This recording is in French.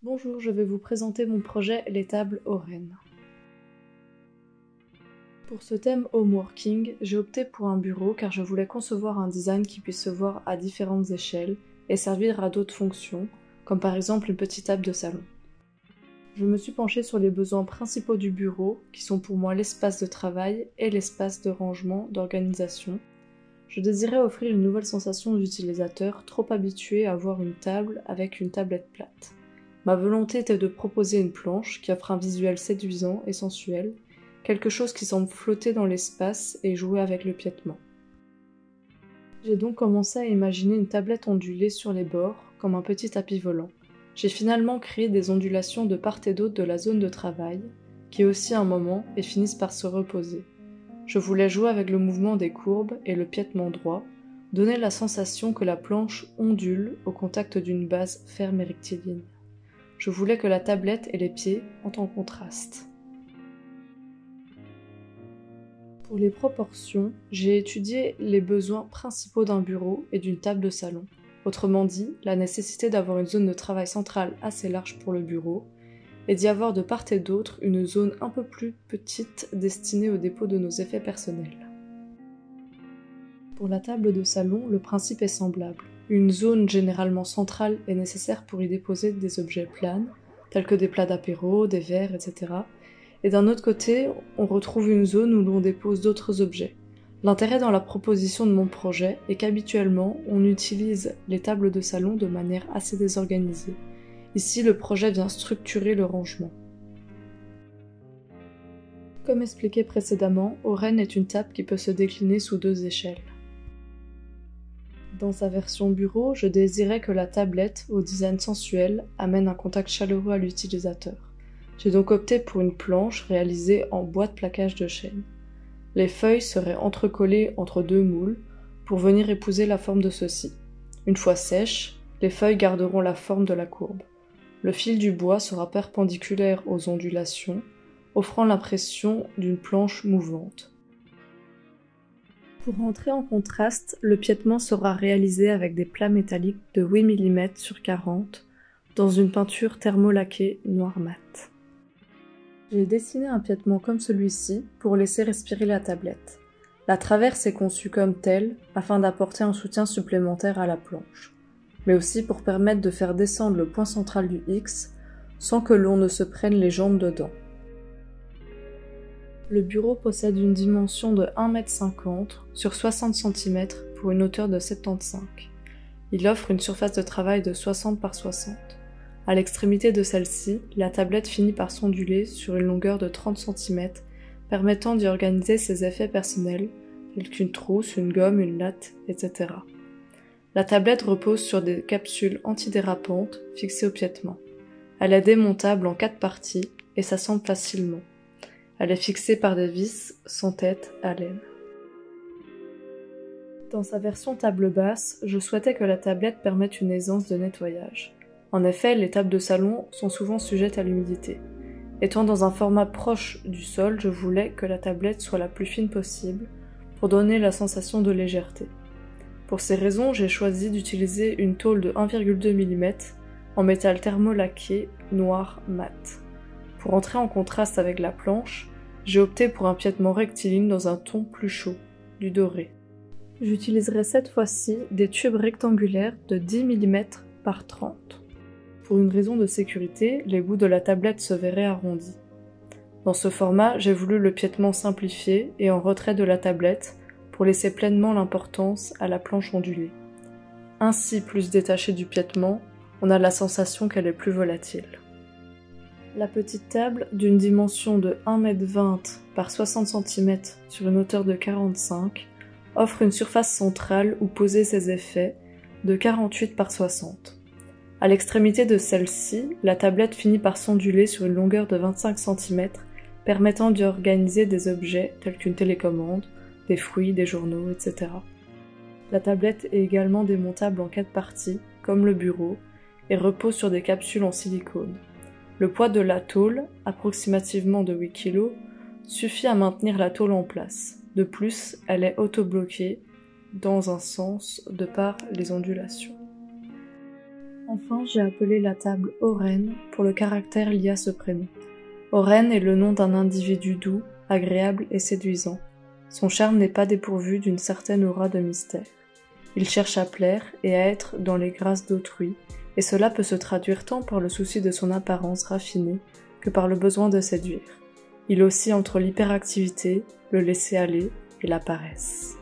Bonjour, je vais vous présenter mon projet Les tables Oren. Pour ce thème home working, j'ai opté pour un bureau car je voulais concevoir un design qui puisse se voir à différentes échelles et servir à d'autres fonctions, comme par exemple une petite table de salon. Je me suis penchée sur les besoins principaux du bureau, qui sont pour moi l'espace de travail et l'espace de rangement, d'organisation. Je désirais offrir une nouvelle sensation aux utilisateurs trop habitués à voir une table avec une tablette plate. Ma volonté était de proposer une planche qui offre un visuel séduisant et sensuel, quelque chose qui semble flotter dans l'espace et jouer avec le piétement. J'ai donc commencé à imaginer une tablette ondulée sur les bords, comme un petit tapis volant. J'ai finalement créé des ondulations de part et d'autre de la zone de travail, qui oscillent un moment et finissent par se reposer. Je voulais jouer avec le mouvement des courbes et le piétement droit, donner la sensation que la planche ondule au contact d'une base ferme et rectiligne. Je voulais que la tablette et les pieds entrent en contraste. Pour les proportions, j'ai étudié les besoins principaux d'un bureau et d'une table de salon. Autrement dit, la nécessité d'avoir une zone de travail centrale assez large pour le bureau, et d'y avoir de part et d'autre une zone un peu plus petite destinée au dépôt de nos effets personnels. Pour la table de salon, le principe est semblable. Une zone généralement centrale est nécessaire pour y déposer des objets planes, tels que des plats d'apéro, des verres, etc. Et d'un autre côté, on retrouve une zone où l'on dépose d'autres objets. L'intérêt dans la proposition de mon projet est qu'habituellement, on utilise les tables de salon de manière assez désorganisée. Ici, le projet vient structurer le rangement. Comme expliqué précédemment, Oren est une table qui peut se décliner sous 2 échelles. Dans sa version bureau, je désirais que la tablette, au design sensuel, amène un contact chaleureux à l'utilisateur. J'ai donc opté pour une planche réalisée en bois de plaquage de chêne. Les feuilles seraient entrecollées entre 2 moules pour venir épouser la forme de ceux-ci. Une fois sèches, les feuilles garderont la forme de la courbe. Le fil du bois sera perpendiculaire aux ondulations, offrant l'impression d'une planche mouvante. Pour entrer en contraste, le piétement sera réalisé avec des plats métalliques de 8 mm sur 40 dans une peinture thermolaquée noir mat. J'ai dessiné un piétement comme celui-ci pour laisser respirer la tablette. La traverse est conçue comme telle afin d'apporter un soutien supplémentaire à la planche, mais aussi pour permettre de faire descendre le point central du X sans que l'on ne se prenne les jambes dedans. Le bureau possède une dimension de 1,50 m sur 60 cm pour une hauteur de 75. Il offre une surface de travail de 60 par 60. À l'extrémité de celle-ci, la tablette finit par s'onduler sur une longueur de 30 cm, permettant d'y organiser ses effets personnels, tels qu'une trousse, une gomme, une latte, etc. La tablette repose sur des capsules antidérapantes fixées au piétement. Elle est démontable en 4 parties et s'assemble facilement. Elle est fixée par des vis sans tête à laine. Dans sa version table basse, je souhaitais que la tablette permette une aisance de nettoyage. En effet, les tables de salon sont souvent sujettes à l'humidité. Étant dans un format proche du sol, je voulais que la tablette soit la plus fine possible pour donner la sensation de légèreté. Pour ces raisons, j'ai choisi d'utiliser une tôle de 1,2 mm en métal thermolaqué noir mat. Pour entrer en contraste avec la planche, j'ai opté pour un piétement rectiligne dans un ton plus chaud, du doré. J'utiliserai cette fois-ci des tubes rectangulaires de 10 mm par 30. Pour une raison de sécurité, les bouts de la tablette se verraient arrondis. Dans ce format, j'ai voulu le piétement simplifié et en retrait de la tablette pour laisser pleinement l'importance à la planche ondulée. Ainsi, plus détachée du piétement, on a la sensation qu'elle est plus volatile. La petite table, d'une dimension de 1,20 m par 60 cm sur une hauteur de 45, offre une surface centrale où poser ses effets de 48 par 60. À l'extrémité de celle-ci, la tablette finit par s'onduler sur une longueur de 25 cm, permettant d'y organiser des objets tels qu'une télécommande, des fruits, des journaux, etc. La tablette est également démontable en 4 parties, comme le bureau, et repose sur des capsules en silicone. Le poids de la tôle, approximativement de 8 kg, suffit à maintenir la tôle en place. De plus, elle est auto-bloquée dans un sens de par les ondulations. Enfin, j'ai appelé la table Oren pour le caractère lié à ce prénom. Oren est le nom d'un individu doux, agréable et séduisant. Son charme n'est pas dépourvu d'une certaine aura de mystère. Il cherche à plaire et à être dans les grâces d'autrui, et cela peut se traduire tant par le souci de son apparence raffinée que par le besoin de séduire. Il oscille entre l'hyperactivité, le laisser-aller et la paresse.